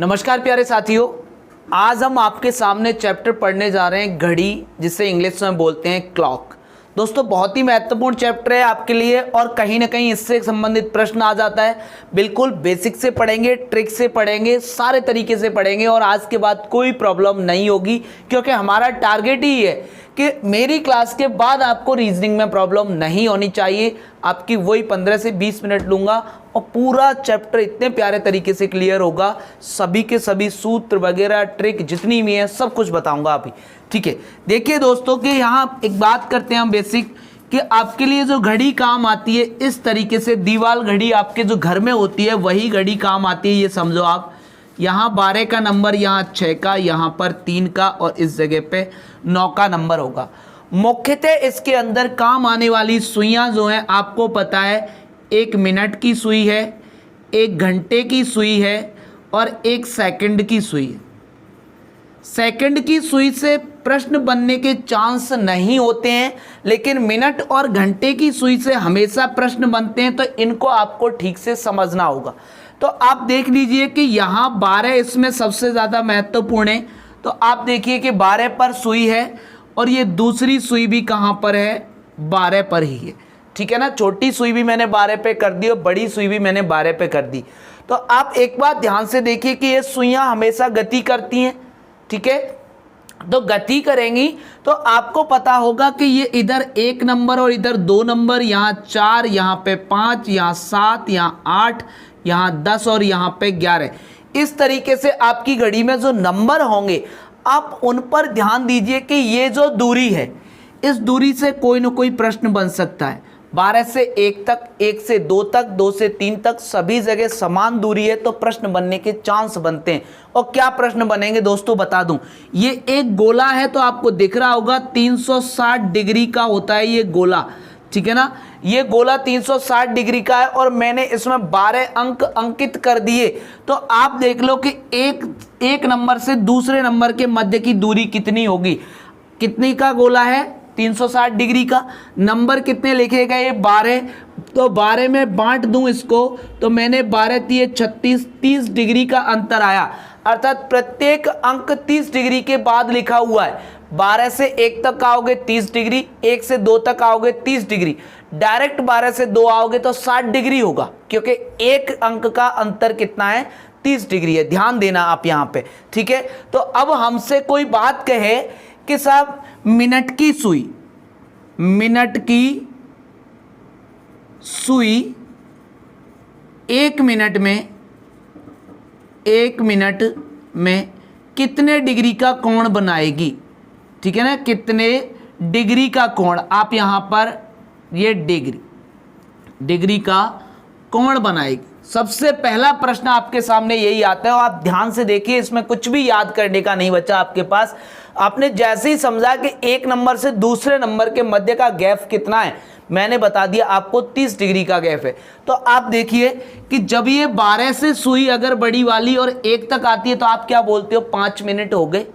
नमस्कार प्यारे साथियों, आज हम आपके सामने चैप्टर पढ़ने जा रहे हैं घड़ी, जिसे इंग्लिश में बोलते हैं क्लॉक। दोस्तों बहुत ही महत्वपूर्ण चैप्टर है आपके लिए और कहीं ना कहीं इससे संबंधित प्रश्न आ जाता है। बिल्कुल बेसिक से पढ़ेंगे, ट्रिक से पढ़ेंगे, सारे तरीके से पढ़ेंगे और आज के बाद कोई प्रॉब्लम नहीं होगी, क्योंकि हमारा टारगेट ही है कि मेरी क्लास के बाद आपको रीजनिंग में प्रॉब्लम नहीं होनी चाहिए। आपकी वही 15 से 20 मिनट लूँगा और पूरा चैप्टर इतने प्यारे तरीके से क्लियर होगा, सभी के सभी सूत्र वगैरह ट्रिक जितनी भी है सब कुछ बताऊंगा अभी। ठीक है, देखिए दोस्तों कि यहाँ एक बात करते हैं हम बेसिक कि आपके लिए जो घड़ी काम आती है इस तरीके से, दीवार घड़ी आपके जो घर में होती है वही घड़ी काम आती है। ये समझो आप, यहाँ 12 का नंबर, यहाँ 6 का, यहाँ पर 3 का और इस जगह पे 9 का नंबर होगा। मुख्यतः इसके अंदर काम आने वाली सुइयाँ जो हैं आपको पता है, 1 मिनट की सुई है, 1 घंटे की सुई है और 1 सेकंड की सुई है। सेकंड की सुई से प्रश्न बनने के चांस नहीं होते हैं, लेकिन मिनट और घंटे की सुई से हमेशा प्रश्न बनते हैं, तो इनको आपको ठीक से समझना होगा। तो आप देख लीजिए कि यहाँ 12 इसमें सबसे ज़्यादा महत्वपूर्ण है। तो आप देखिए कि 12 पर सुई है और ये दूसरी सुई भी कहाँ पर है, 12 पर ही है। ठीक है ना, छोटी सुई भी मैंने 12 पे कर दी और बड़ी सुई भी मैंने 12 पे कर दी। तो आप एक बात ध्यान से देखिए कि ये सुइयाँ हमेशा गति करती हैं। ठीक है, तो गति करेंगी तो आपको पता होगा कि ये इधर 1 नंबर और इधर 2 नंबर, यहाँ 4, यहाँ पे 5, यहाँ 7, यहाँ 8, यहाँ 10 और यहाँ पे 11। इस तरीके से आपकी घड़ी में जो नंबर होंगे आप उन पर ध्यान दीजिए कि ये जो दूरी है, इस दूरी से कोई ना कोई प्रश्न बन सकता है। 12 से 1 तक, 1 से 2 तक, 2 से 3 तक सभी जगह समान दूरी है, तो प्रश्न बनने के चांस बनते हैं। और क्या प्रश्न बनेंगे दोस्तों बता दूं, ये एक गोला है तो आपको दिख रहा होगा 360 डिग्री का होता है ये गोला। ठीक है ना, ये गोला 360 डिग्री का है और मैंने इसमें 12 अंक अंकित कर दिए। तो आप देख लो कि एक नंबर से दूसरे नंबर के मध्य की दूरी कितनी होगी। कितनी का गोला है, 360 डिग्री का। नंबर कितने लिखे गए, 12। तो 12 में बांट दूं इसको तो मैंने 12 दिए 36, 30 डिग्री का अंतर आया। अर्थात प्रत्येक अंक 30 डिग्री के बाद लिखा हुआ है। 12 से 1 तक आओगे 30 डिग्री, 1 से 2 तक आओगे 30 डिग्री, डायरेक्ट 12 से 2 आओगे तो 60 डिग्री होगा, क्योंकि एक अंक का अंतर कितना है, 30 डिग्री है। ध्यान देना आप यहाँ पे। ठीक है, तो अब हमसे कोई बात कहे कि साहब मिनट की सुई, मिनट की सुई 1 मिनट में, 1 मिनट में कितने डिग्री का कोण बनाएगी। ठीक है ना, कितने डिग्री का कोण, आप यहां पर ये डिग्री का कोण बनाएगी। सबसे पहला प्रश्न आपके सामने यही आता है और आप ध्यान से देखिए, इसमें कुछ भी याद करने का नहीं बचा आपके पास। आपने जैसे ही समझा कि एक नंबर से दूसरे नंबर के मध्य का गैप कितना है, मैंने बता दिया आपको 30 डिग्री का गैप है। तो आप देखिए कि जब ये 12 से सुई अगर बड़ी वाली और 1 तक आती है तो आप क्या बोलते हो, 5 मिनट हो गए।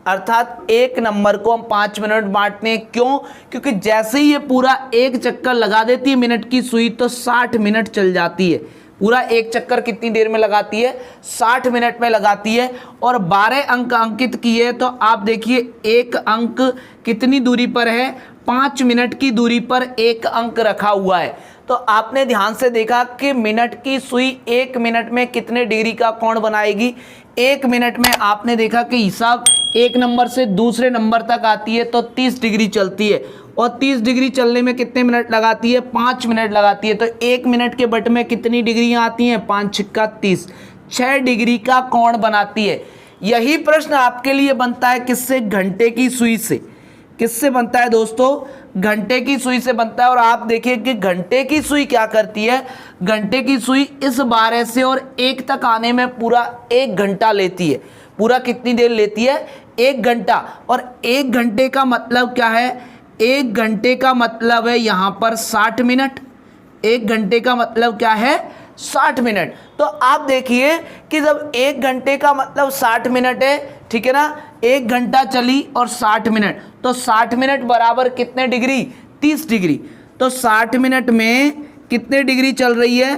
अर्थात एक नंबर को हम 5 मिनट बांटते हैं। क्यों, क्योंकि जैसे ही ये पूरा एक चक्कर लगा देती है मिनट की सुई तो 60 मिनट चल जाती है। पूरा एक चक्कर कितनी देर में लगाती है, 60 मिनट में लगाती है। और 12 अंक अंकित किए तो आप देखिए एक अंक कितनी दूरी पर है, 5 मिनट की दूरी पर एक अंक रखा हुआ है। तो आपने ध्यान से देखा कि मिनट की सुई 1 मिनट में कितने डिग्री का कोण बनाएगी। 1 मिनट में आपने देखा कि हिसाब एक नंबर से दूसरे नंबर तक आती है तो 30 डिग्री चलती है और 30 डिग्री चलने में कितने मिनट लगाती है, 5 मिनट लगाती है। तो 1 मिनट के बट में कितनी डिग्रियां आती हैं, 5 छिक्का 30, 6 डिग्री का कोण बनाती है। यही प्रश्न आपके लिए बनता है किससे, घंटे की सुई से। किससे बनता है दोस्तों, घंटे की सुई से बनता है। और आप देखिए कि घंटे की सुई क्या करती है, घंटे की सुई इस 12 से और 1 तक आने में पूरा 1 घंटा लेती है। पूरा कितनी देर लेती है, 1 घंटा। और 1 घंटे का मतलब क्या है, 1 घंटे का मतलब है यहाँ पर 60 मिनट। 1 घंटे का मतलब क्या है, 60 मिनट। तो आप देखिए कि जब 1 घंटे का मतलब 60 मिनट है, ठीक है ना, 1 घंटा चली और 60 मिनट, तो 60 मिनट बराबर कितने डिग्री, 30 डिग्री। तो 60 मिनट में कितने डिग्री चल रही है,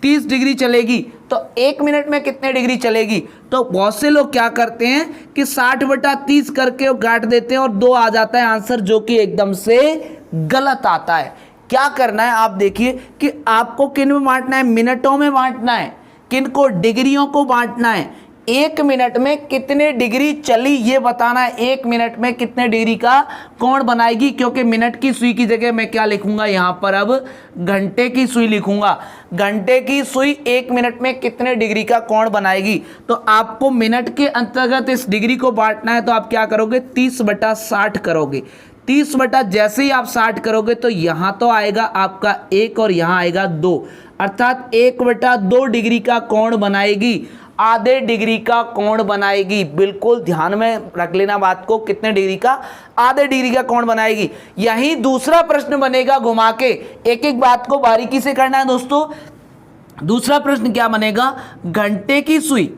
30 डिग्री चलेगी तो 1 मिनट में कितने डिग्री चलेगी। तो बहुत से लोग क्या करते हैं कि 60/30 करके वो काट देते हैं और 2 आ जाता है आंसर, जो कि एकदम से गलत आता है। क्या करना है आप देखिए कि आपको किन में बांटना है, मिनटों में बांटना है, किन को, डिग्रियों को बांटना है। 1 मिनट में कितने डिग्री चली ये बताना है, 1 मिनट में कितने डिग्री का कोण बनाएगी। क्योंकि मिनट की सुई की जगह मैं क्या लिखूंगा यहां पर, अब घंटे की सुई लिखूंगा। घंटे की सुई 1 मिनट में कितने डिग्री का कोण बनाएगी। तो आपको मिनट के अंतर्गत इस डिग्री को बांटना है, तो आप क्या करोगे, 30/60 करोगे। 30 जैसे ही आप 60 करोगे तो यहां तो आएगा आपका 1 और यहां आएगा 2, अर्थात 1/2 डिग्री का कोण बनाएगी, आधे डिग्री का कोण बनाएगी। बिल्कुल ध्यान में रख लेना बात को, कितने डिग्री का, आधे डिग्री का कोण बनाएगी। यही दूसरा प्रश्न बनेगा घुमा के, एक एक बात को बारीकी से करना है दोस्तों। दूसरा प्रश्न क्या बनेगा, घंटे की सुई,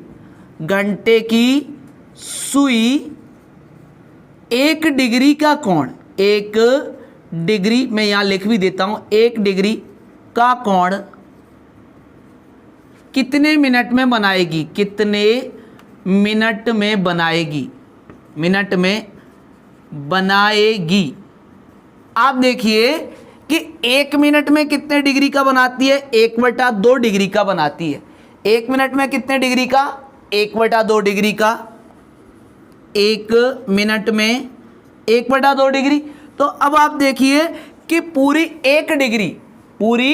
घंटे की सुई 1 डिग्री का कोण, 1 डिग्री, मैं यहां लिख भी देता हूं, 1 डिग्री का कोण कितने मिनट में बनाएगी, कितने मिनट में बनाएगी, मिनट में बनाएगी। आप देखिए कि 1 मिनट में कितने डिग्री का बनाती है, 1/2 डिग्री का बनाती है। 1 मिनट में कितने डिग्री का, 1/2 डिग्री का, 1 मिनट में 1/2 डिग्री। तो अब आप देखिए कि पूरी 1 डिग्री, पूरी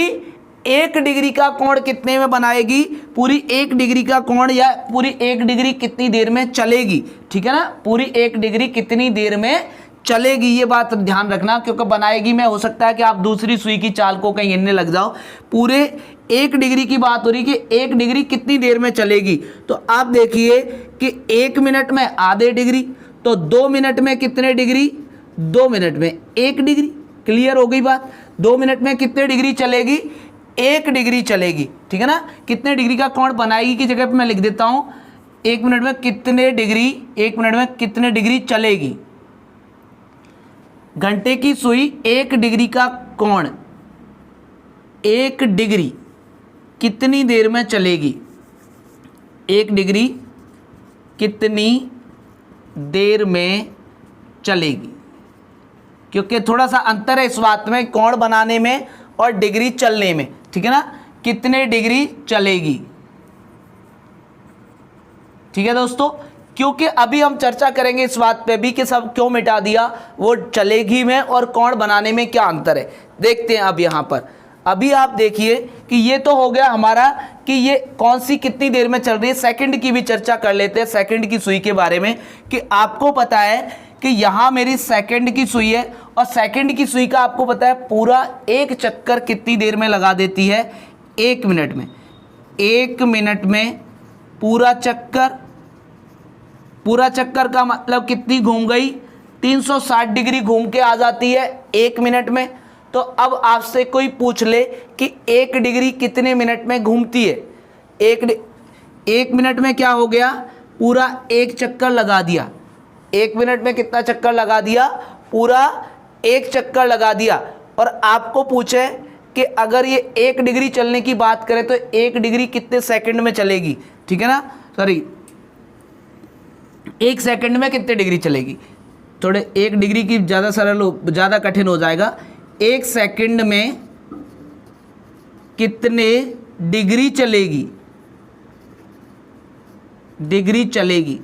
1 डिग्री का कोण कितने में बनाएगी, पूरी 1 डिग्री का कोण या पूरी 1 डिग्री कितनी देर में चलेगी, ठीक है ना, पूरी 1 डिग्री कितनी देर में चलेगी, ये बात ध्यान रखना। क्योंकि बनाएगी में हो सकता है कि आप दूसरी सुई की चाल को कहीं गिनने लग जाओ। पूरे 1 डिग्री की बात हो रही कि 1 डिग्री कितनी देर में चलेगी। तो आप देखिए कि 1 मिनट में आधे डिग्री, तो 2 मिनट में कितने डिग्री, 2 मिनट में 1 डिग्री। क्लियर हो गई बात। 2 मिनट में कितने डिग्री चलेगी, 1 डिग्री चलेगी, ठीक है ना। कितने डिग्री का कोण बनाएगी की जगह पे मैं लिख देता हूं 1 मिनट में कितने डिग्री, 1 मिनट में कितने डिग्री चलेगी। घंटे की सुई 1 डिग्री का कोण 1 डिग्री कितनी देर में चलेगी, 1 डिग्री कितनी देर में चलेगी। क्योंकि थोड़ा सा अंतर है इस बात में, कोण बनाने में और डिग्री चलने में, ठीक है ना। कितने डिग्री चलेगी, ठीक है दोस्तों। क्योंकि अभी हम चर्चा करेंगे इस बात पे भी कि सब क्यों मिटा दिया, वो चलेगी में और कोण बनाने में क्या अंतर है, देखते हैं अब यहां पर। अभी आप देखिए कि ये तो हो गया हमारा कि ये कौन सी कितनी देर में चल रही है। सेकंड की भी चर्चा कर लेते हैं, सेकंड की सुई के बारे में, कि आपको पता है कि यहां मेरी सेकंड की सुई है और सेकंड की सुई का आपको पता है पूरा 1 चक्कर कितनी देर में लगा देती है, 1 मिनट में। 1 मिनट में पूरा चक्कर, पूरा चक्कर का मतलब कितनी घूम गई, 360 डिग्री घूम के आ जाती है 1 मिनट में। तो अब आपसे कोई पूछ ले कि 1 डिग्री कितने मिनट में घूमती है, 1 मिनट में क्या हो गया, पूरा 1 चक्कर लगा दिया। 1 मिनट में कितना चक्कर लगा दिया, पूरा 1 चक्कर लगा दिया। और आपको पूछे कि अगर ये 1 डिग्री चलने की बात करें तो 1 डिग्री कितने सेकंड में चलेगी, ठीक है ना, सॉरी 1 सेकंड में कितने डिग्री चलेगी। थोड़े 1 डिग्री की ज़्यादा सरल, ज़्यादा कठिन हो जाएगा। 1 सेकंड में कितने डिग्री चलेगी, डिग्री चलेगी।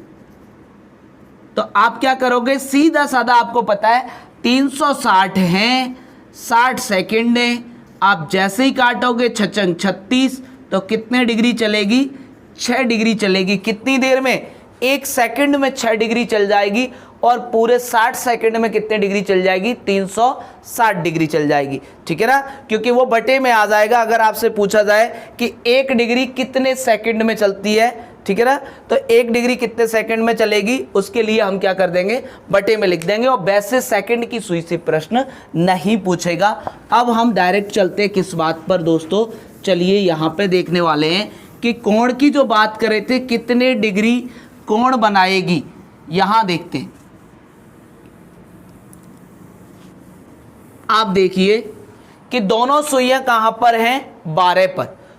तो आप क्या करोगे, सीधा साधा आपको पता है 360 हैं, 60 सेकंड है। आप जैसे ही काटोगे 6 36, तो कितने डिग्री चलेगी, 6 डिग्री चलेगी। कितनी देर में, 1 सेकंड में 6 डिग्री चल जाएगी। और पूरे 60 सेकंड में कितने डिग्री चल जाएगी, 360 डिग्री चल जाएगी, ठीक है ना। क्योंकि वो बटे में आ जाएगा अगर आपसे पूछा जाए कि 1 डिग्री कितने सेकंड में चलती है, ठीक है ना। तो 1 डिग्री कितने सेकंड में चलेगी, उसके लिए हम क्या कर देंगे, बटे में लिख देंगे। और वैसे सेकंड की सुई से प्रश्न नहीं पूछेगा। अब हम डायरेक्ट चलते हैं किस बात पर दोस्तों, चलिए यहाँ पे देखने वाले हैं कि कोण की जो बात कर रहे थे, कितने डिग्री कोण बनाएगी, यहां देखते हैं। आप देखिए कि दोनों सुइयां कहां पर हैं, 12 पर।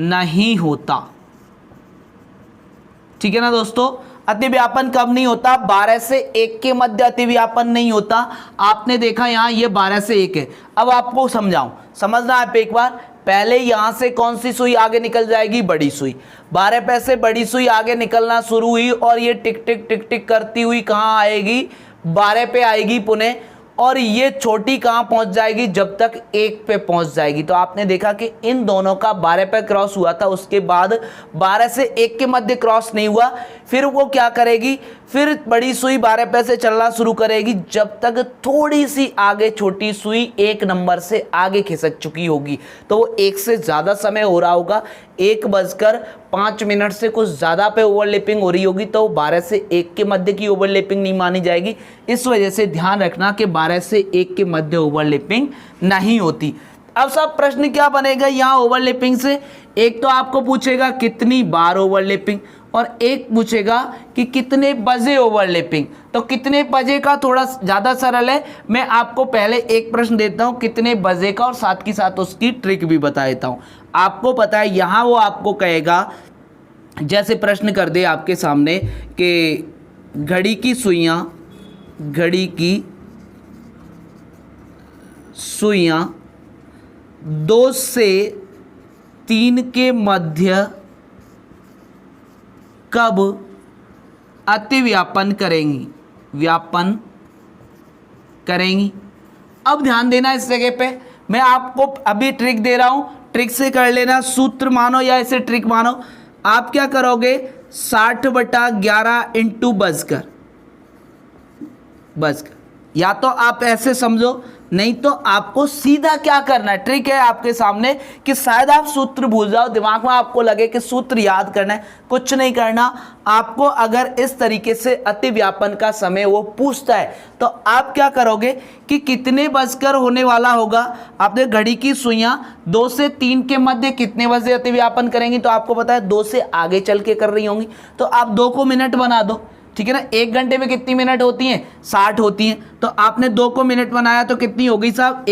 नहीं होता। ठीक है ना दोस्तों, अतिव्यापन कब नहीं होता? 12 से 1 के मध्य अतिव्यापन नहीं होता। आपने देखा यहां ये 12 से 1 है। अब आपको समझाऊं, समझना आप एक बार। पहले यहां से कौन सी सुई आगे निकल जाएगी? बड़ी सुई। 12 पे से बड़ी सुई आगे निकलना शुरू हुई और ये टिक टिक टिक टिक करती हुई कहां आएगी? 12 पे आएगी पुनः, और ये छोटी कहां पहुंच जाएगी? जब तक 1 पे पहुंच जाएगी। तो आपने देखा कि इन दोनों का 12 पे क्रॉस हुआ था, उसके बाद 12 से 1 के मध्य क्रॉस नहीं हुआ। फिर वो क्या करेगी? फिर बड़ी सुई 12 पे से चलना शुरू करेगी जब तक थोड़ी सी आगे छोटी सुई 1 नंबर से आगे खिसक चुकी होगी। तो वो 1 से ज़्यादा समय हो रहा होगा, 1:05 से कुछ ज़्यादा पे ओवरलैपिंग हो रही होगी, तो 12 से 1 के मध्य की ओवरलैपिंग नहीं मानी जाएगी। इस वजह से ध्यान रखना कि 12 से 1 के मध्य ओवरलैपिंग नहीं होती। अब सब प्रश्न क्या बनेगा यहाँ ओवरलैपिंग से? एक तो आपको पूछेगा कितनी बार ओवरलैपिंग, और एक पूछेगा कि कितने बजे ओवरलैपिंग। तो कितने बजे का थोड़ा ज़्यादा सरल है, मैं आपको पहले एक प्रश्न देता हूँ कितने बजे का, और साथ ही साथ उसकी ट्रिक भी बता देता हूँ। आपको पता है यहाँ वो आपको कहेगा, जैसे प्रश्न कर दे आपके सामने कि घड़ी की सुइयाँ 2 से 3 के मध्य कब अतिव्यापन करेंगी? अब ध्यान देना इस जगह पे, मैं आपको अभी ट्रिक दे रहा हूं, ट्रिक से कर लेना, सूत्र मानो या इसे ट्रिक मानो। आप क्या करोगे? 60/11 इंटू बजकर, या तो आप ऐसे समझो, नहीं तो आपको सीधा क्या करना है, ट्रिक है आपके सामने कि शायद आप सूत्र भूल जाओ, दिमाग में आपको लगे कि सूत्र याद करना है। कुछ नहीं करना आपको। अगर इस तरीके से अतिव्यापन का समय वो पूछता है तो आप क्या करोगे कि कितने बजकर होने वाला होगा। आपने घड़ी की सुइयां 2 से 3 के मध्य कितने बजे अतिव्यापन करेंगी, तो आपको पता है 2 से आगे चल के कर रही होंगी, तो आप 2 को मिनट बना दो। ठीक है ना, 1 घंटे में कितनी मिनट होती हैं? 60 होती हैं। तो आपने 2 को मिनट बनाया तो कितनी हो गई साहब?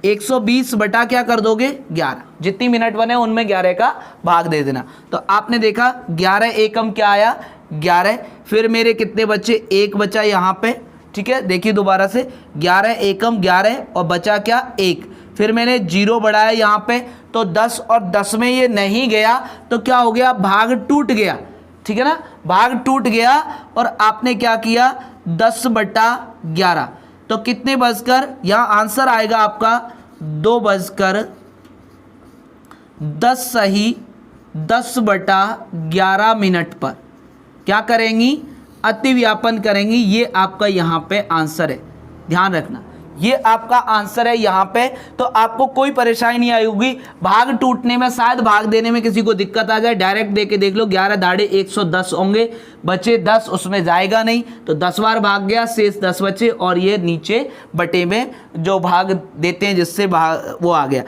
120 बटा क्या कर दोगे? 11। जितनी मिनट बने उनमें 11 का भाग दे देना। तो आपने देखा 11 एकम क्या आया? 11। फिर मेरे कितने बच्चे? 1 बचा यहाँ पे। ठीक है, देखिए दोबारा से 11 एकम 11 और बचा क्या? 1। फिर मैंने 0 बढ़ाया यहाँ पे, तो 10 और 10 में ये नहीं गया तो क्या हो गया? भाग टूट गया। ठीक है ना, भाग टूट गया और आपने क्या किया? 10/11। तो कितने बजकर, यहाँ आंसर आएगा आपका 2:10 सही 10/11 मिनट पर क्या करेंगी? अतिव्यापन करेंगी। ये आपका यहाँ पे आंसर है, ध्यान रखना, ये आपका आंसर है यहाँ पे। तो आपको कोई परेशानी नहीं आई होगी भाग टूटने में। शायद भाग देने में किसी को दिक्कत आ जाए, डायरेक्ट दे के देख लो। 11 दाढ़े 110 होंगे, बचे 10, उसमें जाएगा नहीं, तो 10 बार भाग गया, शेष 10 बचे, और ये नीचे बटे में जो भाग देते हैं जिससे भाग वो आ गया।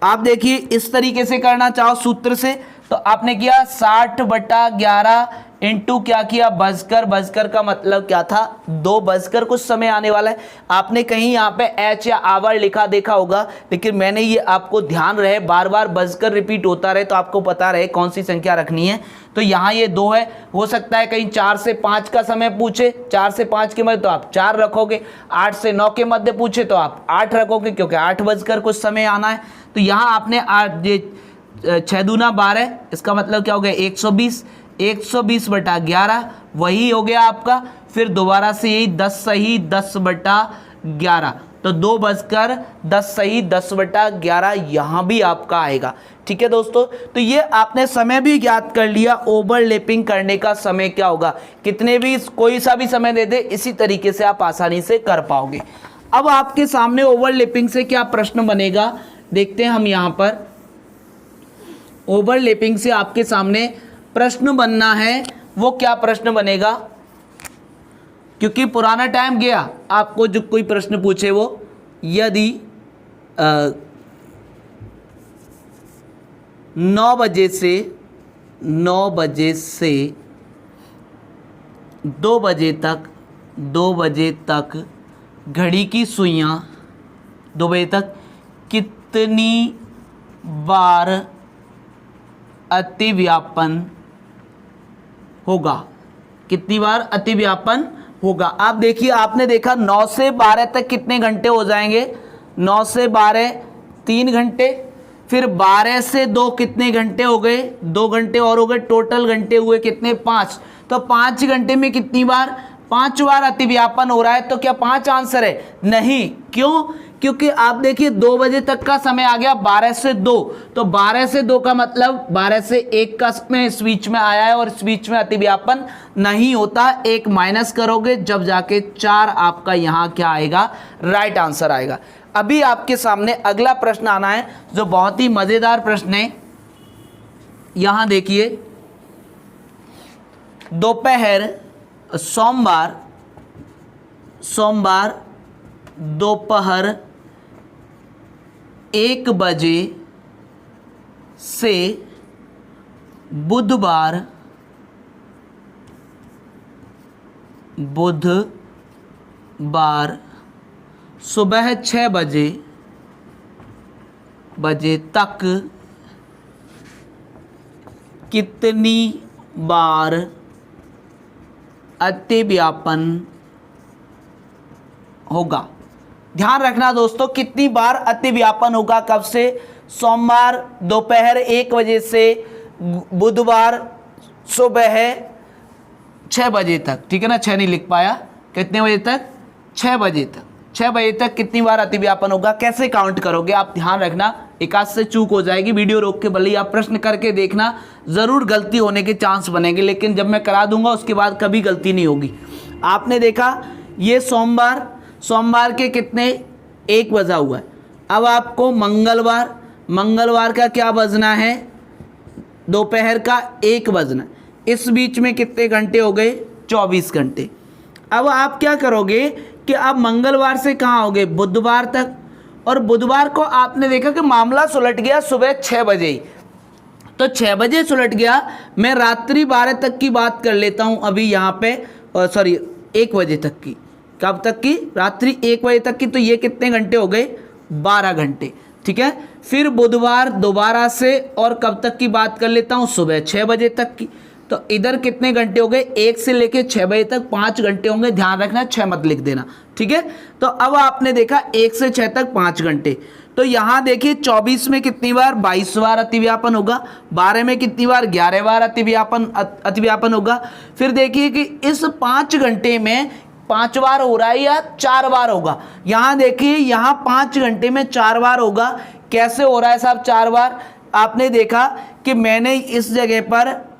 आप देखिए इस तरीके से करना चाहो सूत्र से, तो आपने किया 60/11 इंटू क्या किया? बजकर का मतलब क्या था? 2 बजकर कुछ समय आने वाला है। आपने कहीं यहाँ पे एच या आवर लिखा देखा होगा, लेकिन मैंने ये आपको ध्यान रहे बार बार बजकर रिपीट होता रहे तो आपको पता रहे कौन सी संख्या रखनी है। तो यहाँ ये 2 है, हो सकता है कहीं 4 से 5 का समय पूछे, 4 से 5 के मध्य तो आप 4 रखोगे, 8 से 9 के मध्य पूछे तो आप 8 रखोगे, क्योंकि 8 बजकर कुछ समय आना है। तो यहाँ आपने 6 दूना 12, इसका मतलब क्या हो गया? 120। 120/11 वही हो गया आपका। फिर दोबारा से यही 10 सही 10/11, तो 2:10 सही 10/11 यहाँ भी आपका आएगा। ठीक है दोस्तों, तो ये आपने समय भी ज्ञात कर लिया। ओवरलैपिंग करने का समय क्या होगा, कितने भी कोई सा भी समय दे दे, इसी तरीके से आप आसानी से कर पाओगे। अब आपके सामने ओवरलैपिंग से क्या प्रश्न बनेगा देखते हैं हम। यहाँ पर ओवरलैपिंग से आपके सामने प्रश्न बनना है, वो क्या प्रश्न बनेगा? क्योंकि पुराना टाइम गया, आपको जो कोई प्रश्न पूछे वो, यदि 9 बजे से 2 बजे तक घड़ी की सुइयां 2 बजे तक कितनी बार अतिव्यापन होगा। कितनी बार अतिव्यापन होगा? आप देखिए, आपने देखा 9 से 12 तक कितने घंटे हो जाएंगे? 9 से 12 3 घंटे, फिर 12 से 2 कितने घंटे हो गए? 2 घंटे और हो गए, टोटल घंटे हुए कितने? 5। तो 5 घंटे में कितनी बार? 5 बार अतिव्यापन हो रहा है। तो क्या 5 आंसर है? नहीं। क्यों? क्योंकि आप देखिए 2 बजे तक का समय आ गया, 12 से 2, तो 12 से 2 का मतलब 12 से 1 का समय इस बीच में आया है और इस बीच में अतिव्यापन नहीं होता। 1 माइनस करोगे जब जाके 4 आपका यहाँ क्या आएगा? राइट आंसर आएगा। अभी आपके सामने अगला प्रश्न आना है जो बहुत ही मजेदार प्रश्न है। यहां देखिए, दोपहर सोमवार दोपहर 1 बजे से बुधवार सुबह 6 बजे तक कितनी बार अतिव्यापन होगा? ध्यान रखना दोस्तों, कितनी बार अतिव्यापन होगा? कब से? सोमवार दोपहर 1 बजे से बुधवार सुबह 6 बजे तक। ठीक है ना, 6 नहीं लिख पाया। कितने बजे तक? 6 बजे तक। 6 बजे तक कितनी बार अतिव्यापन होगा? कैसे काउंट करोगे आप? ध्यान रखना, एक आध से चूक हो जाएगी। वीडियो रोक के भले ही आप प्रश्न करके देखना, ज़रूर गलती होने के चांस बनेंगे, लेकिन जब मैं करा दूंगा उसके बाद कभी गलती नहीं होगी। आपने देखा ये सोमवार के कितने? 1 बजा हुआ है। अब आपको मंगलवार का क्या बजना है? दोपहर का 1 बजना। इस बीच में कितने घंटे हो गए? 24 घंटे। अब आप क्या करोगे कि आप मंगलवार से कहाँ हो गए? बुधवार तक। और बुधवार को आपने देखा कि मामला सुलट गया सुबह 6 बजे ही, तो 6 बजे सुलट गया। मैं रात्रि 12 तक की बात कर लेता हूँ अभी यहाँ पे, 1 बजे तक की। कब तक की? रात्रि 1 बजे तक की। तो ये कितने घंटे हो गए? 12 घंटे। ठीक है, फिर बुधवार दोबारा से, और कब तक की बात कर लेता हूँ? सुबह 6 बजे तक की। तो इधर कितने घंटे हो गए? 1 से लेके 6 बजे तक 5 घंटे होंगे। ध्यान रखना, 6 मत लिख देना। ठीक है, तो अब आपने देखा 1 से 6 तक 5 घंटे। तो यहाँ देखिए 24 में कितनी बार? 22 बार अतिव्यापन होगा। 12 में कितनी बार? 11 बार अतिव्यापन होगा। फिर देखिए कि इस 5 घंटे में 5 बार हो रहा है या 4 बार होगा? यहाँ देखिए, यहाँ 5 घंटे में 4 बार होगा। कैसे हो रहा है साहब 4 बार? आपने देखा कि मैंने इस जगह पर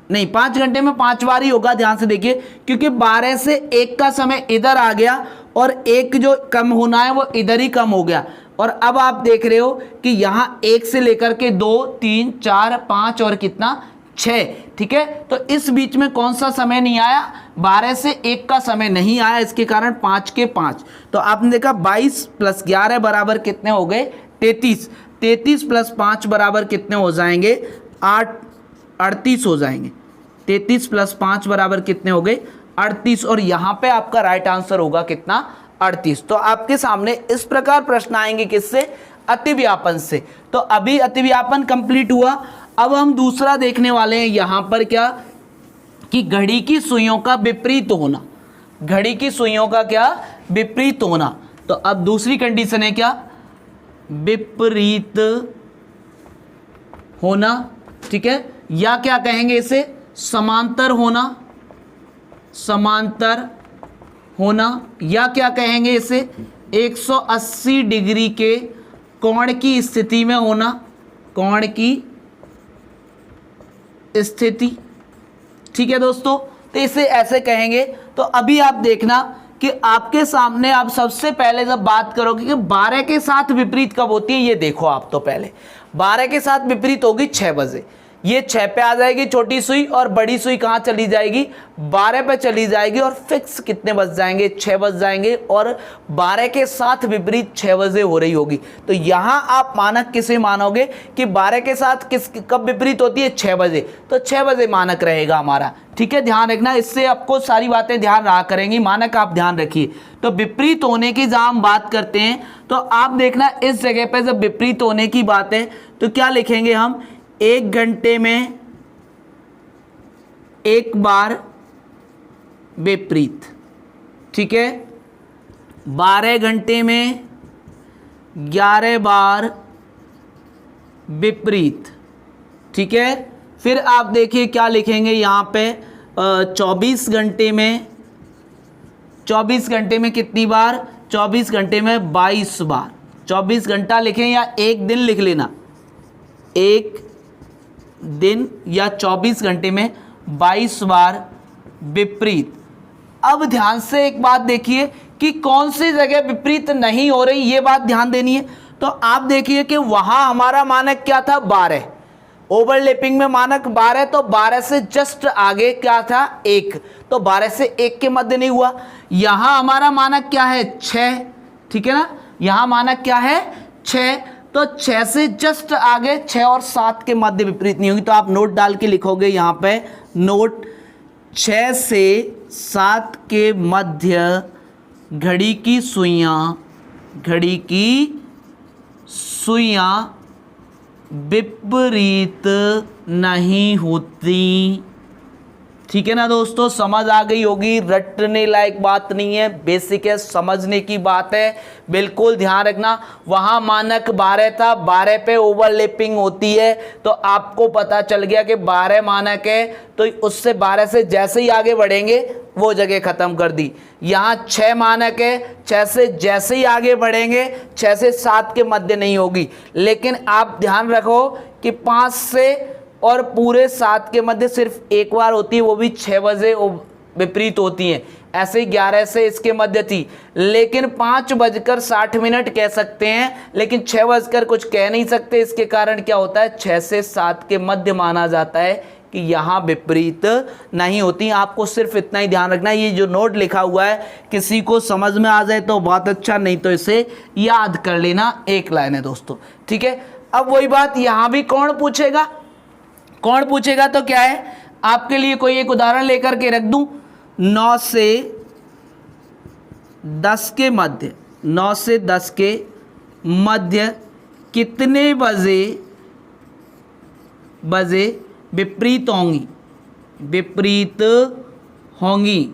नहीं, 5 घंटे में 5 बार ही होगा। ध्यान से देखिए, क्योंकि 12 से 1 का समय इधर आ गया और 1 जो कम होना है वो इधर ही कम हो गया। और अब आप देख रहे हो कि यहाँ 1 से लेकर के 2 3 4 5 और कितना? 6। ठीक है, तो इस बीच में कौन सा समय नहीं आया? 12 से 1 का समय नहीं आया, इसके कारण 5 के 5। तो आपने देखा 22 + 11 बराबर कितने हो गए? 33। 33 + 5 बराबर कितने हो जाएंगे? 38 हो जाएंगे। 33 + 5 बराबर कितने हो गए? 38। और यहाँ पे आपका राइट आंसर होगा कितना? 38। तो आपके सामने इस प्रकार प्रश्न आएंगे, किससे? अतिव्यापन से। तो अभी अतिव्यापन कंप्लीट हुआ। अब हम दूसरा देखने वाले हैं यहाँ पर, क्या कि घड़ी की सुइयों का विपरीत होना। घड़ी की सुइयों का क्या? विपरीत होना। तो अब दूसरी कंडीशन है क्या? विपरीत होना। ठीक है, या क्या कहेंगे इसे? समांतर होना, या क्या कहेंगे इसे? 180 डिग्री के कोण की स्थिति में होना। कोण की स्थिति। ठीक है दोस्तों, तो इसे ऐसे कहेंगे। तो अभी आप देखना कि आपके सामने आप सबसे पहले जब बात करोगे कि 12 के साथ विपरीत कब होती है, ये देखो आप। तो पहले 12 के साथ विपरीत होगी 6 बजे। ये 6 पे आ जाएगी छोटी सुई, और बड़ी सुई कहाँ चली जाएगी? 12 पे चली जाएगी। और फिक्स कितने बज जाएंगे? 6 बज जाएंगे। और 12 के साथ विपरीत 6 बजे हो रही होगी। तो यहाँ आप मानक किसे मानोगे कि 12 के साथ कब विपरीत होती है? 6 बजे। तो 6 बजे मानक रहेगा हमारा। ठीक है, ध्यान रखना, इससे आपको सारी बातें ध्यान रहा करेंगी। मानक आप ध्यान रखिए। तो विपरीत होने की जहाँ हम बात करते हैं, तो आप देखना इस जगह पे जब विपरीत होने की बात है तो क्या लिखेंगे हम? 1 घंटे में एक बार विपरीत, ठीक है। 12 घंटे में 11 बार विपरीत, ठीक है। फिर आप देखिए क्या लिखेंगे यहाँ पे, 24 घंटे में, 24 घंटे में कितनी बार, 24 घंटे में 22 बार। 24 घंटा लिखें या एक दिन लिख लेना, एक दिन या 24 घंटे में 22 बार विपरीत। अब ध्यान से एक बात देखिए कि कौन सी जगह विपरीत नहीं हो रही, ये बात ध्यान देनी है। तो आप देखिए कि वहां हमारा मानक क्या था, 12, ओवरलैपिंग में मानक 12, तो 12 से जस्ट आगे क्या था, 1, तो 12 से 1 के मध्य नहीं हुआ। यहां हमारा मानक क्या है, 6, ठीक है ना। यहां मानक क्या है, 6, तो 6 से जस्ट आगे 6 और 7 के मध्य विपरीत नहीं होगी। तो आप नोट डाल के लिखोगे यहाँ पे, नोट 6 से 7 के मध्य घड़ी की सुइयां, घड़ी की सुइयां विपरीत नहीं होती, ठीक है ना दोस्तों। समझ आ गई होगी, रटने लायक बात नहीं है, बेसिक है, समझने की बात है, बिल्कुल ध्यान रखना। वहां मानक 12 था, 12 पे ओवरलैपिंग होती है, तो आपको पता चल गया कि 12 मानक है, तो उससे 12 से जैसे ही आगे बढ़ेंगे वो जगह खत्म कर दी। यहाँ 6 मानक है, 6 से जैसे ही आगे बढ़ेंगे 6 से 7 के मध्य नहीं होगी। लेकिन आप ध्यान रखो कि 5 से और पूरे 7 के मध्य सिर्फ एक बार होती है, वो भी 6 बजे विपरीत होती है। ऐसे ही 11 से इसके मध्य थी, लेकिन 5:60 कह सकते हैं, लेकिन 6 बजकर कुछ कह नहीं सकते। इसके कारण क्या होता है, 6 से 7 के मध्य माना जाता है कि यहाँ विपरीत नहीं होती। आपको सिर्फ इतना ही ध्यान रखना है। ये जो नोट लिखा हुआ है किसी को समझ में आ जाए तो बहुत अच्छा, नहीं तो इसे याद कर लेना, एक लाइन है दोस्तों, ठीक है। अब वही बात यहाँ भी कौन पूछेगा, कौन पूछेगा तो क्या है, आपके लिए कोई एक उदाहरण लेकर के रख दूं। 9 से 10 के मध्य, 9 से 10 के मध्य कितने बजे विपरीत होंगी, विपरीत होंगी।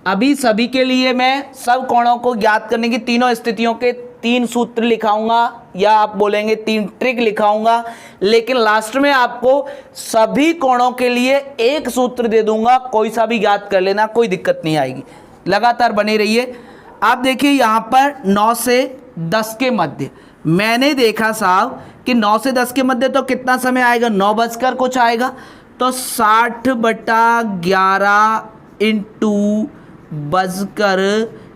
अभी सभी के लिए मैं सब कोणों को ज्ञात करने की तीनों स्थितियों के 3 सूत्र लिखाऊंगा, या आप बोलेंगे 3 ट्रिक लिखाऊंगा, लेकिन लास्ट में आपको सभी कोणों के लिए एक सूत्र दे दूंगा, कोई सा भी ज्ञात कर लेना, कोई दिक्कत नहीं आएगी, लगातार बने रहिए। आप देखिए यहाँ पर 9 से 10 के मध्य, मैंने देखा साहब कि 9 से 10 के मध्य तो कितना समय आएगा, 9 बजकर कुछ आएगा, तो 60/11 इंटू बजकर,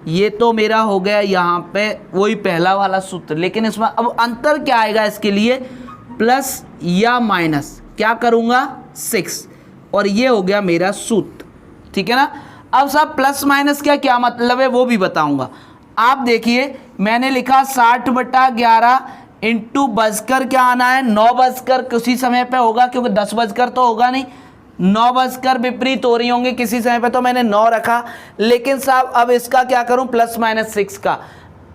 ये तो मेरा हो गया यहाँ पे वही पहला वाला सूत्र। लेकिन इसमें अब अंतर क्या आएगा, इसके लिए प्लस या माइनस क्या करूँगा, 6, और ये हो गया मेरा सूत्र, ठीक है ना। अब साहब प्लस माइनस क्या मतलब है वो भी बताऊंगा। आप देखिए मैंने लिखा 60/11 इंटू बजकर क्या आना है, 9 बजकर किसी समय पे होगा, क्योंकि 10 बजकर तो होगा नहीं, 9 बजकर विपरीत हो रही होंगी किसी समय पे, तो मैंने 9 रखा। लेकिन साहब अब इसका क्या करूं, प्लस माइनस 6 का।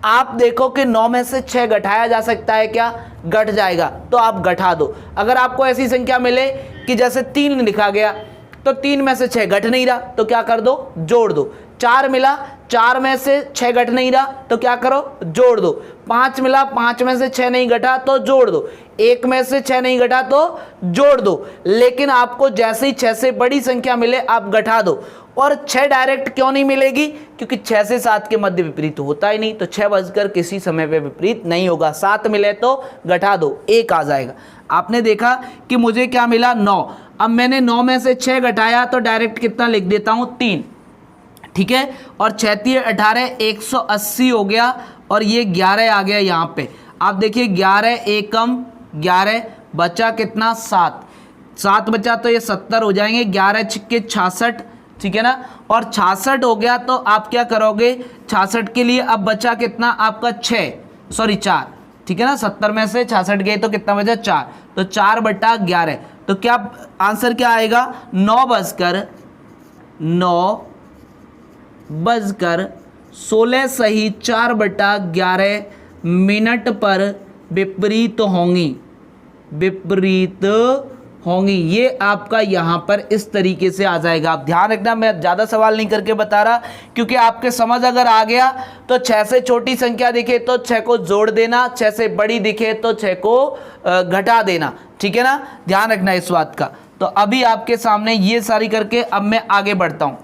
आप देखो कि 9 में से 6 घटाया जा सकता है क्या, घट जाएगा, तो आप घटा दो। अगर आपको ऐसी संख्या मिले कि जैसे 3 लिखा गया, तो 3 में से 6 घट नहीं रहा, तो क्या कर दो, जोड़ दो। 4 मिला, 4 में से 6 घट नहीं रहा, तो क्या करो, जोड़ दो। 5 मिला, 5 में से 6 नहीं घटा, तो जोड़ दो। 1 में से 6 नहीं घटा, तो जोड़ दो। लेकिन आपको जैसे ही 6 से बड़ी संख्या मिले आप घटा दो। और 6 डायरेक्ट क्यों नहीं मिलेगी, क्योंकि 6 से 7 के मध्य विपरीत होता ही नहीं, तो 6 बजकर किसी समय पे विपरीत नहीं होगा। 7 मिले तो घटा दो, 1 आ जाएगा। आपने देखा कि मुझे क्या मिला, 9। अब मैंने 9 में से 6 घटाया, तो डायरेक्ट कितना लिख देता हूँ, 3, ठीक है। और 6 × 18 180 हो गया, और ये 11 आ गया यहाँ पे। आप देखिए 11 एकम 11, बचा कितना, 7, 7 बचा तो ये 70 हो जाएंगे, 11 छिक्के 66, ठीक है ना। और 66 हो गया, तो आप क्या करोगे, 66 के लिए अब बचा कितना आपका 4, ठीक है ना। 70 में से 66 गए तो कितना बचा, 4, तो 4/11। तो क्या आंसर क्या आएगा, 9 बजकर 16 सही 4/11 मिनट पर विपरीत होंगी, विपरीत होंगी। ये आपका यहाँ पर इस तरीके से आ जाएगा। आप ध्यान रखना, मैं ज़्यादा सवाल नहीं करके बता रहा, क्योंकि आपके समझ अगर आ गया तो 6 से छोटी संख्या दिखे तो 6 को जोड़ देना, 6 से बड़ी दिखे तो 6 को घटा देना। ठीक है ना, ध्यान रखना इस बात का। तो अभी आपके सामने ये सारी करके अब मैं आगे बढ़ता हूँ।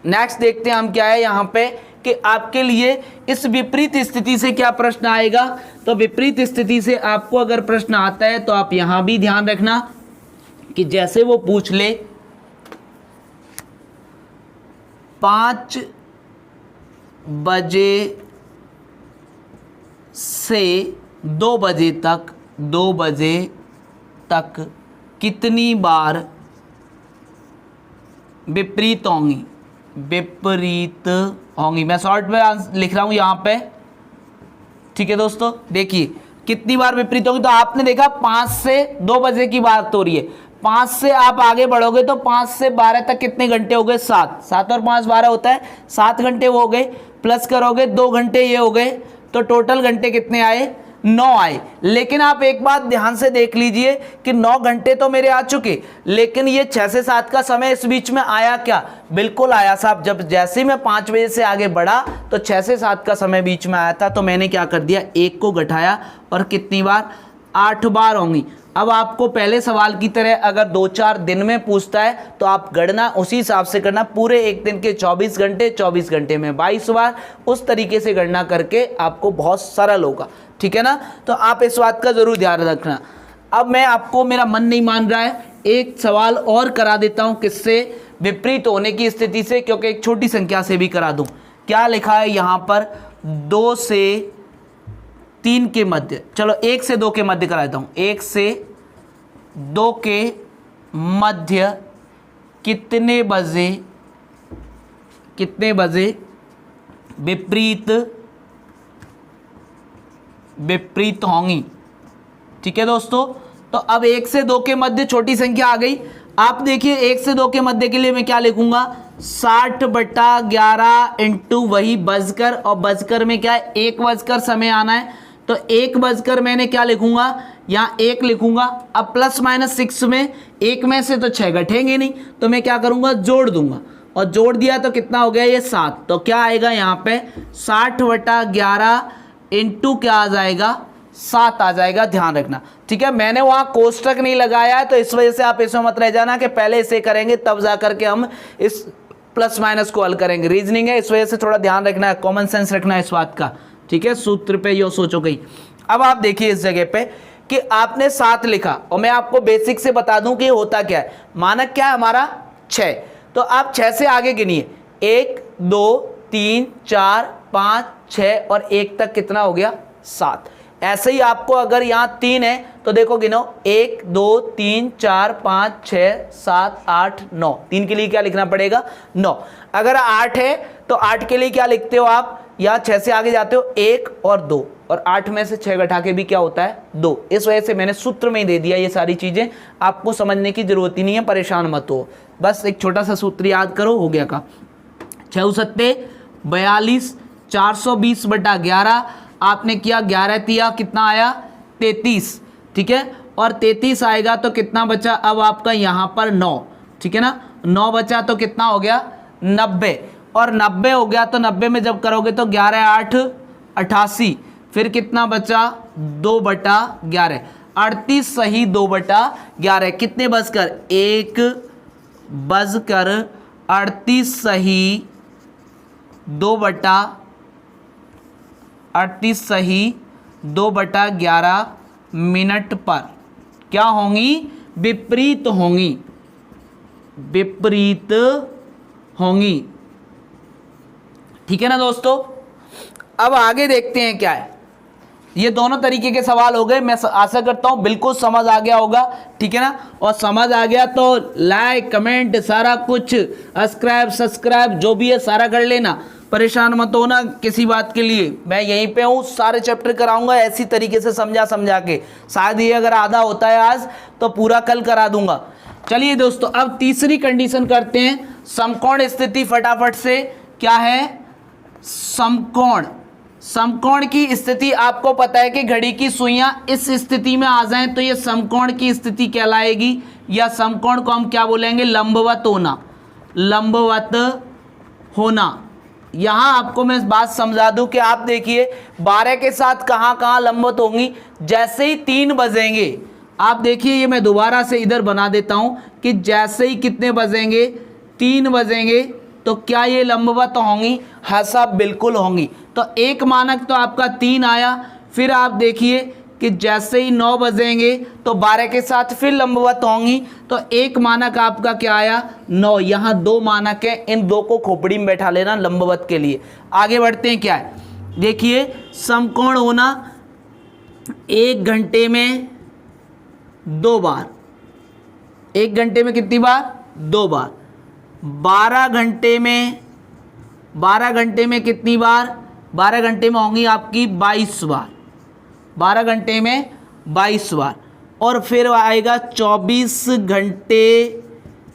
नेक्स्ट देखते हैं हम क्या है यहाँ पे कि आपके लिए इस विपरीत स्थिति से क्या प्रश्न आएगा। तो विपरीत स्थिति से आपको अगर प्रश्न आता है तो आप यहाँ भी ध्यान रखना कि जैसे वो पूछ ले 5 बजे से 2 बजे तक कितनी बार विपरीत होंगी, मैं शॉर्ट में लिख रहा हूं यहां पे। ठीक है दोस्तों, देखिए कितनी बार विपरीत होंगी। तो आपने देखा 5 से 2 बजे की बात हो रही है, 5 से आप आगे बढ़ोगे तो 5 से 12 तक कितने घंटे हो गए, 7। 7 और 5 12 होता है, 7 घंटे वो हो गए, प्लस करोगे 2 घंटे ये हो गए, तो टोटल घंटे कितने आए, 9 आए। लेकिन आप एक बात ध्यान से देख लीजिए कि 9 घंटे तो मेरे आ चुके, लेकिन ये 6 से 7 का समय इस बीच में आया क्या, बिल्कुल आया साहब। जब जैसे मैं 5 बजे से आगे बढ़ा तो 6 से 7 का समय बीच में आया था, तो मैंने क्या कर दिया, 1 को घटाया और कितनी बार, 8 बार होंगी। अब आपको पहले सवाल की तरह अगर 2-4 दिन में पूछता है तो आप गणना उसी हिसाब से करना, पूरे एक दिन के 24 घंटे, 24 घंटे में 22 बार, उस तरीके से गणना करके आपको बहुत सरल होगा। ठीक है ना, तो आप इस बात का जरूर ध्यान रखना। अब मैं आपको, मेरा मन नहीं मान रहा है, एक सवाल और करा देता हूं, किससे, विपरीत होने की स्थिति से, क्योंकि एक छोटी संख्या से भी करा दूं। क्या लिखा है यहां पर, 2 से 3 के मध्य, चलो 1 से 2 के मध्य करा देता हूं, 1 से 2 के मध्य कितने बजे विपरीत होंगी। ठीक है दोस्तों, तो अब 1 से 2 के मध्य छोटी संख्या आ गई। आप देखिए 1 से 2 के मध्य के लिए मैं क्या लिखूंगा, 60/11 इंटू वही बजकर, और बजकर में क्या है, 1 बजकर समय आना है, तो 1 बजकर मैंने क्या लिखूंगा, यहाँ 1 लिखूंगा। अब प्लस माइनस 6 में 1 में से तो 6 घटेंगे नहीं, तो मैं क्या करूंगा, जोड़ दूंगा, और जोड़ दिया तो कितना हो गया, ये 7। तो क्या आएगा यहाँ पे, 60/11 इंटू क्या आ जाएगा, 7 आ जाएगा, ध्यान रखना। ठीक है, मैंने वहां कोष्टक नहीं लगाया है, तो इस वजह से आप इसमें मत रह जाना कि पहले इसे करेंगे तब जाकर के हम इस प्लस माइनस को हल करेंगे। रीजनिंग है, इस वजह से थोड़ा ध्यान रखना है, कॉमन सेंस रखना है इस बात का। ठीक है, सूत्र पे यो सोचो गई। अब आप देखिए इस जगह पे कि आपने 7 लिखा, और मैं आपको बेसिक से बता दूं कि होता क्या है। मानक क्या है हमारा, 6, तो आप 6 से आगे गिनिए, 1 2 3 4 5 6 और 1 तक कितना हो गया, 7। ऐसे ही आपको अगर यहाँ 3 है तो देखो गिनो, 1 2 3 4 5 6 7 8 9, 3 के लिए क्या लिखना पड़ेगा, 9। अगर 8 है तो 8 के लिए क्या लिखते हो आप, यहाँ 6 से आगे जाते हो 1 और 2, और 8 में से 6 घटा के भी क्या होता है, 2। इस वजह से मैंने सूत्र में ही दे दिया, ये सारी चीजें आपको समझने की जरूरत ही नहीं है, परेशान मत हो, बस एक छोटा सा सूत्र याद करो, हो गया का। 6 सत्ते 42, 420/11 आपने किया, 11 तिया कितना आया, 33। ठीक है, और 33 आएगा तो कितना बचा, अब आपका यहाँ पर 9। ठीक है ना, 9 बचा तो कितना हो गया, 90, और 90 हो गया तो 90 में जब करोगे तो 11 8 88, फिर कितना बचा, 2/11, 38 सही 2/11, कितने बजकर, 1 बजकर 38 सही 2/11 मिनट पर क्या होंगी, विपरीत होंगी। ठीक है ना दोस्तों, अब आगे देखते हैं क्या है। ये दोनों तरीके के सवाल हो गए, मैं आशा करता हूं बिल्कुल समझ आ गया होगा। ठीक है ना, और समझ आ गया तो लाइक कमेंट सारा कुछ, सब्सक्राइब जो भी है सारा कर लेना, परेशान मत होना किसी बात के लिए। मैं यहीं पे हूँ, सारे चैप्टर कराऊंगा ऐसी तरीके से समझा के, शायद ये अगर आधा होता है आज तो पूरा कल करा दूंगा। चलिए दोस्तों, अब तीसरी कंडीशन करते हैं, समकोण स्थिति फटाफट से। क्या है, समकोण की स्थिति, आपको पता है कि घड़ी की सुइयां इस स्थिति में आ जाएं तो ये समकोण की स्थिति कहलाएगी, या समकोण को हम क्या बोलेंगे, लंबवत होना, लंबवत होना। यहां आपको मैं इस बात समझा दूं कि आप देखिए 12 के साथ कहां कहां लंबवत होंगी, जैसे ही 3 बजेंगे, आप देखिए ये मैं दोबारा से इधर बना देता हूं कि जैसे ही कितने बजेंगे, 3 बजेंगे, तो क्या ये लंबवत होंगी? हाँ साहब बिल्कुल होंगी। तो एक मानक तो आपका 3 आया, फिर आप देखिए कि जैसे ही 9 बजेंगे तो 12 के साथ फिर लंबवत होंगी, तो एक मानक आपका क्या आया, 9। यहाँ 2 मानक है, इन 2 को खोपड़ी में बैठा लेना लंबवत के लिए। आगे बढ़ते हैं, क्या है देखिए, समकोण होना 1 घंटे में 2 बार, 1 घंटे में कितनी बार, 2 बार। 12 घंटे में, 12 घंटे में कितनी बार, 12 घंटे में होंगी आपकी 22 बार, 12 घंटे में 22 बार। और फिर आएगा 24 घंटे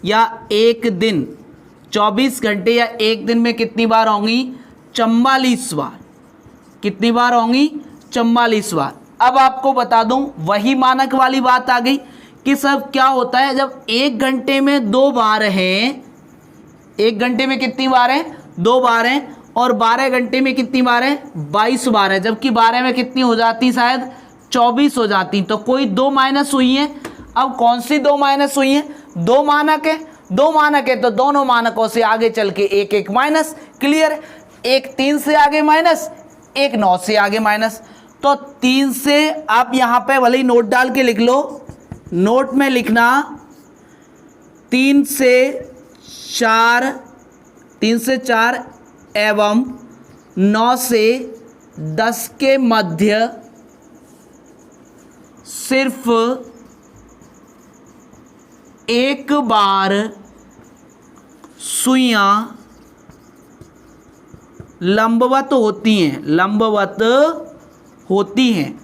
या 1 दिन, 24 घंटे या 1 दिन में कितनी बार होंगी, 44 बार। कितनी बार होंगी, 44 बार। अब आपको बता दूं, वही मानक वाली बात आ गई कि सब क्या होता है, जब 1 घंटे में 2 बार हैं, 1 घंटे में कितनी बार है, 2 बार हैं, और 12 घंटे में कितनी बार है, 22 बार है, जबकि 12 में कितनी हो जाती, शायद 24 हो जाती। तो कोई 2 माइनस हुई है। अब कौन सी 2 माइनस हुई है, 2 मानक है, 2 मानक है तो दोनों मानकों से आगे चल के 1 1 माइनस, क्लियर। एक 3 से आगे माइनस, एक 9 से आगे माइनस। तो 3 से आप यहाँ पे भले ही नोट डाल के लिख लो, नोट में लिखना 3 से 4, 3 से 4 एवं 9 से 10 के मध्य सिर्फ एक बार सुइयां लंबवत होती हैं, लंबवत होती हैं।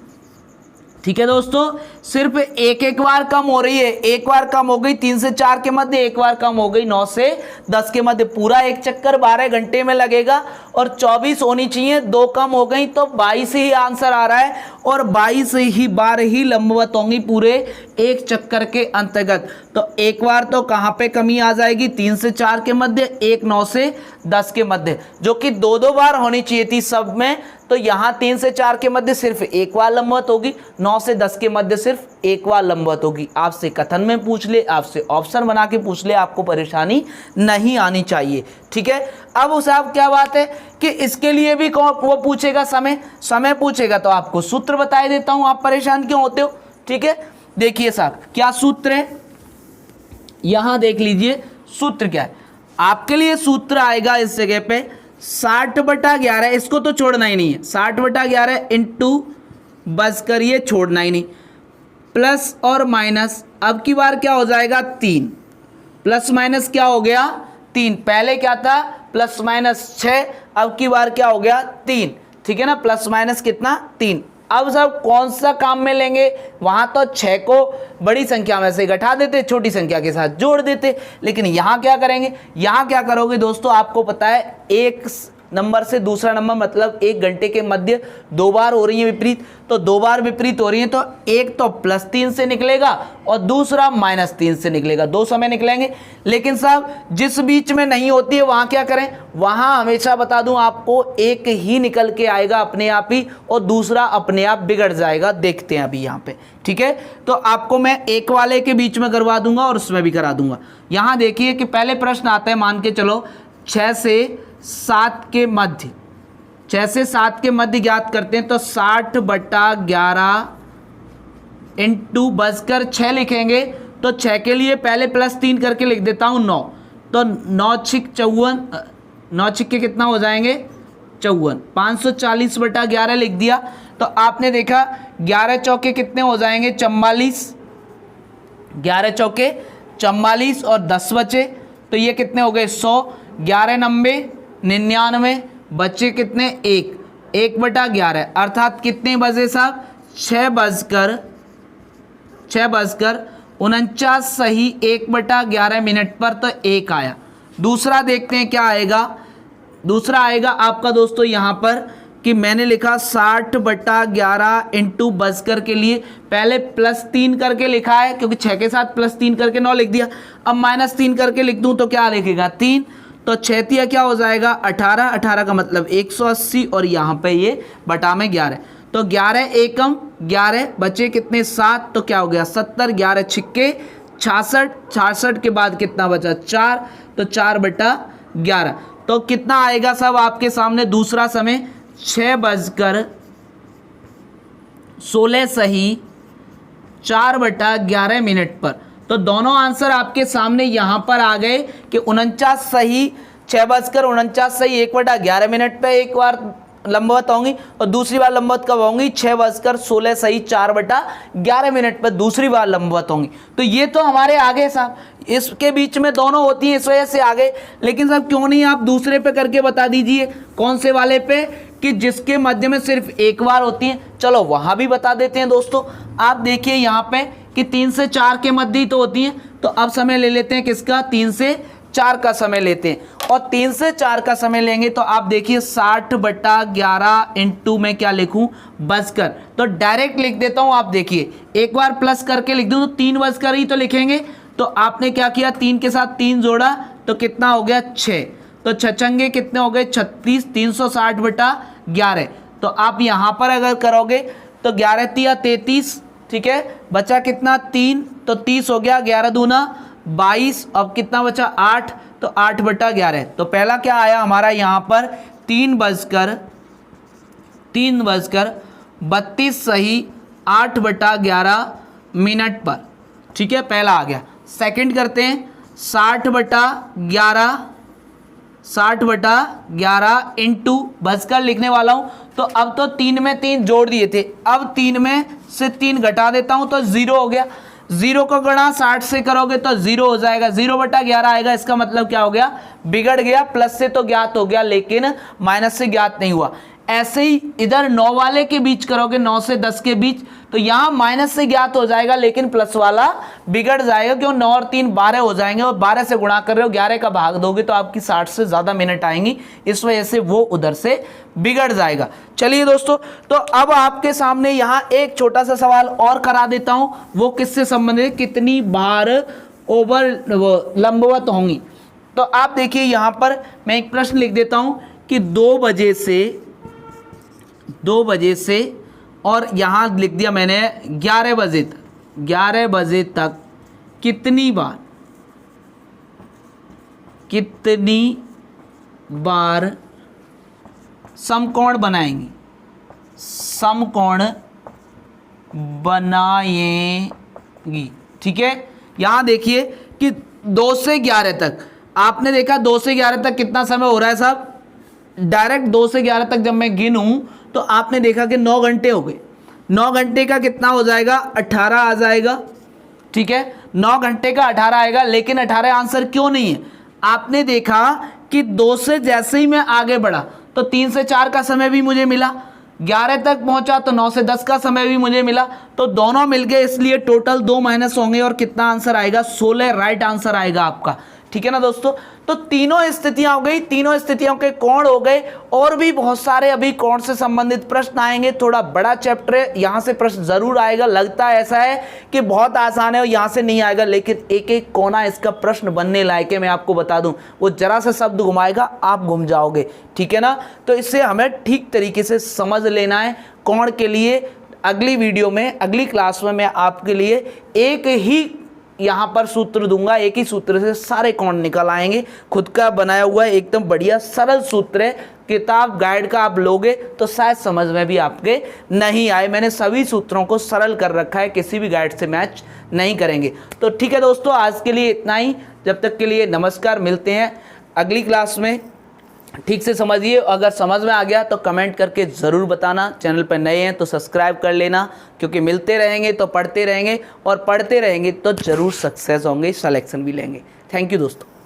ठीक है दोस्तों, सिर्फ एक बार कम हो रही है, एक बार कम हो गई 3 से 4 के मध्य, एक बार कम हो गई 9 से 10 के मध्य। पूरा एक चक्कर 12 घंटे में लगेगा और 24 होनी चाहिए, 2 कम हो गई तो 22 ही आंसर आ रहा है, और 22 ही बार ही लंबवत होंगी पूरे एक चक्कर के अंतर्गत। तो एक बार तो कहाँ पे कमी आ जाएगी, 3 से 4 के मध्य, एक 9 से 10 के मध्य, जो कि 2 बार होनी चाहिए थी सब में। तो यहाँ 3 से 4 के मध्य सिर्फ एक बार लंबवत होगी, 9 से 10 के मध्य सिर्फ एक बार लंबवत होगी। आपसे कथन में पूछ ले, आपसे ऑप्शन बना के पूछ ले, आपको परेशानी नहीं आनी चाहिए। ठीक है, अब साहब क्या बात है कि इसके लिए भी वो पूछेगा, समय पूछेगा तो आपको सूत्र बता देता हूं, आप परेशान क्यों होते हो। ठीक है, देखिए साहब क्या सूत्र है, यहां देख लीजिए सूत्र क्या है। आपके लिए सूत्र आएगा इस जगह पे 60/11, इसको तो छोड़ना ही नहीं है, 60/11 इंटू बस करिए, छोड़ना ही नहीं, प्लस और माइनस, अब की बार क्या हो जाएगा 3, प्लस माइनस क्या हो गया 3, पहले क्या था प्लस माइनस 6, अब की बार क्या हो गया 3। ठीक है ना, प्लस माइनस कितना 3। अब सब कौन सा काम में लेंगे, वहां तो 6 को बड़ी संख्या में से घटा देते, छोटी संख्या के साथ जोड़ देते, लेकिन यहां क्या करेंगे, यहां क्या करोगे दोस्तों, आपको पता है एक नंबर से दूसरा नंबर मतलब 1 घंटे के मध्य 2 बार हो रही है विपरीत, तो 2 बार विपरीत हो रही है, तो एक तो +3 से निकलेगा और दूसरा -3 से निकलेगा, 2 समय निकलेंगे। लेकिन साहब जिस बीच में नहीं होती है वहां क्या करें, वहां हमेशा बता दूं आपको एक ही निकल के आएगा अपने आप ही, और दूसरा अपने आप बिगड़ जाएगा। देखते हैं अभी यहाँ पे। ठीक है, तो आपको मैं एक वाले के बीच में करवा दूंगा और उसमें भी करा दूंगा। यहां देखिए कि पहले प्रश्न आता है, मान के चलो 6 से 7 के मध्य, 6 से 7 के मध्य ज्ञात करते हैं, तो 60/11 इंटू बसकर 6 लिखेंगे, तो 6 के लिए पहले +3 करके लिख देता हूँ 9, तो 9 6 54, 9 6 कितना हो जाएंगे 54, 540/11 लिख दिया। तो आपने देखा 11 चौके कितने हो जाएंगे 44, 11 चौके 44 और 10 बचे, तो ये कितने हो गए 100, 11 90 99, बचे कितने 1/11, अर्थात कितने बजे साहब 6:49 सही 1/11 मिनट पर, तो 1 आया। दूसरा देखते हैं क्या आएगा, दूसरा आएगा आपका दोस्तों यहाँ पर कि मैंने लिखा 60/11 इंटू बजकर के लिए पहले +3 करके लिखा है, क्योंकि 6 के साथ +3 करके 9 लिख दिया। अब -3 करके लिख दूं तो क्या लिखेगा 3, तो 6 तिया क्या हो जाएगा 18, 18 का मतलब 180 और यहाँ पे ये बटा में 11, तो 11 एकम 11 बचे कितने 7, तो क्या हो गया 70, 11 छिक्के 66, 66 के बाद कितना बचा 4, तो 4/11, तो कितना आएगा सब आपके सामने दूसरा समय 6:16 सही 4/11 मिनट पर। तो दोनों आंसर आपके सामने यहाँ पर आ गए कि 49 सही 6:49 सही 1/11 मिनट पे एक बार लंबवत होंगी और दूसरी बार लंबवत कब होंगी 6:16 सही 4/11 मिनट पर दूसरी बार लंबवत होंगी। तो ये तो हमारे आगे साहब, इसके बीच में दोनों होती हैं इस वजह से आगे। लेकिन साहब क्यों नहीं आप दूसरे पे करके बता दीजिए, कौन से वाले पे कि जिसके मध्य में सिर्फ एक बार होती हैं। चलो वहां भी बता देते हैं दोस्तों। आप देखिए यहाँ पे कि 3 से 4 के मध्य ही तो होती हैं, तो अब समय ले लेते हैं किसका 3 से 4 का समय लेते हैं, और 3 से 4 का समय लेंगे तो आप देखिए 60/11 इंटू में क्या लिखूं बजकर, तो डायरेक्ट लिख देता हूं। आप देखिए एक बार प्लस करके लिख दूं तो 3 बजकर ही तो लिखेंगे, तो आपने क्या किया 3 के साथ 3 जोड़ा तो कितना हो गया 6, तो छछंगे कितने हो गए 36, 360/11, तो आप यहां पर अगर करोगे तो 11 तिया 33, ठीक है, बचा कितना 3, तो 30 हो गया, 11 दूना 22, अब कितना बचा 8, तो 8/11, तो पहला क्या आया हमारा यहाँ पर 3:32 सही 8/11 मिनट पर, ठीक है, पहला आ गया। सेकंड करते हैं 60/11 इंटू बजकर लिखने वाला हूं, तो अब तो 3 में 3 जोड़ दिए थे, अब 3 में से 3 घटा देता हूं तो 0 हो गया। 0 को गणा 60 से करोगे तो 0 हो जाएगा, 0/11 आएगा। इसका मतलब क्या हो गया बिगड़ गया, प्लस से तो ज्ञात हो गया लेकिन माइनस से ज्ञात नहीं हुआ। ऐसे ही इधर 9 वाले के बीच करोगे 9 से 10 के बीच, तो यहाँ माइनस से ज्ञात हो जाएगा लेकिन प्लस वाला बिगड़ जाएगा, क्यों 9 और 3 12 हो जाएंगे, और 12 से गुणा कर रहे हो 11 का भाग दोगे तो आपकी 60 से ज़्यादा मिनट आएंगी, इस वजह से वो उधर से बिगड़ जाएगा। चलिए दोस्तों, तो अब आपके सामने यहाँ एक छोटा सा सवाल और करा देता हूँ, वो किससे संबंधित, कितनी बार लंबवत होंगी। तो आप देखिए यहाँ पर मैं एक प्रश्न लिख देता हूँ कि 2 बजे से और यहाँ लिख दिया मैंने 11 बजे तक कितनी बार समकोण बनाएंगी, ठीक है। यहाँ देखिए कि 2 से 11 तक आपने देखा 2 से 11 तक कितना समय हो रहा है साहब, डायरेक्ट 2 से 11 तक जब मैं गिनूं तो आपने देखा कि 9 घंटे हो गए। 9 घंटे का कितना हो जाएगा 18 आ जाएगा, ठीक है, 9 घंटे का 18 आएगा। लेकिन 18 आंसर क्यों नहीं है, आपने देखा कि 2 से जैसे ही मैं आगे बढ़ा तो 3 से 4 का समय भी मुझे मिला, 11 तक पहुंचा तो 9 से 10 का समय भी मुझे मिला, तो दोनों मिल गए, इसलिए टोटल 2 माइनस होंगे और कितना आंसर आएगा 16 राइट आंसर आएगा आपका, ठीक है ना दोस्तों। तो तीनों स्थितियां हो गई, तीनों स्थितियों के कोण हो गए, और भी बहुत सारे अभी कोण से संबंधित प्रश्न आएंगे। थोड़ा बड़ा चैप्टर है, यहाँ से प्रश्न जरूर आएगा, लगता है ऐसा है कि बहुत आसान है और यहाँ से नहीं आएगा, लेकिन एक एक कोना इसका प्रश्न बनने लायक है। मैं आपको बता दूं, वो जरा सा शब्द घुमाएगा आप घूम जाओगे, ठीक है ना। तो इससे हमें ठीक तरीके से समझ लेना है। कोण के लिए अगली वीडियो में, अगली क्लास में मैं आपके लिए एक ही यहाँ पर सूत्र दूंगा, एक ही सूत्र से सारे कोण निकल आएंगे। खुद का बनाया हुआ है, एकदम बढ़िया सरल सूत्र है, किताब गाइड का आप लोगे तो शायद समझ में भी आपके नहीं आए। मैंने सभी सूत्रों को सरल कर रखा है, किसी भी गाइड से मैच नहीं करेंगे। तो ठीक है दोस्तों, आज के लिए इतना ही, जब तक के लिए नमस्कार, मिलते हैं अगली क्लास में। ठीक से समझिए, अगर समझ में आ गया तो कमेंट करके ज़रूर बताना। चैनल पर नए हैं तो सब्सक्राइब कर लेना, क्योंकि मिलते रहेंगे तो पढ़ते रहेंगे, और पढ़ते रहेंगे तो ज़रूर सक्सेस होंगे, सिलेक्शन भी लेंगे। थैंक यू दोस्तों।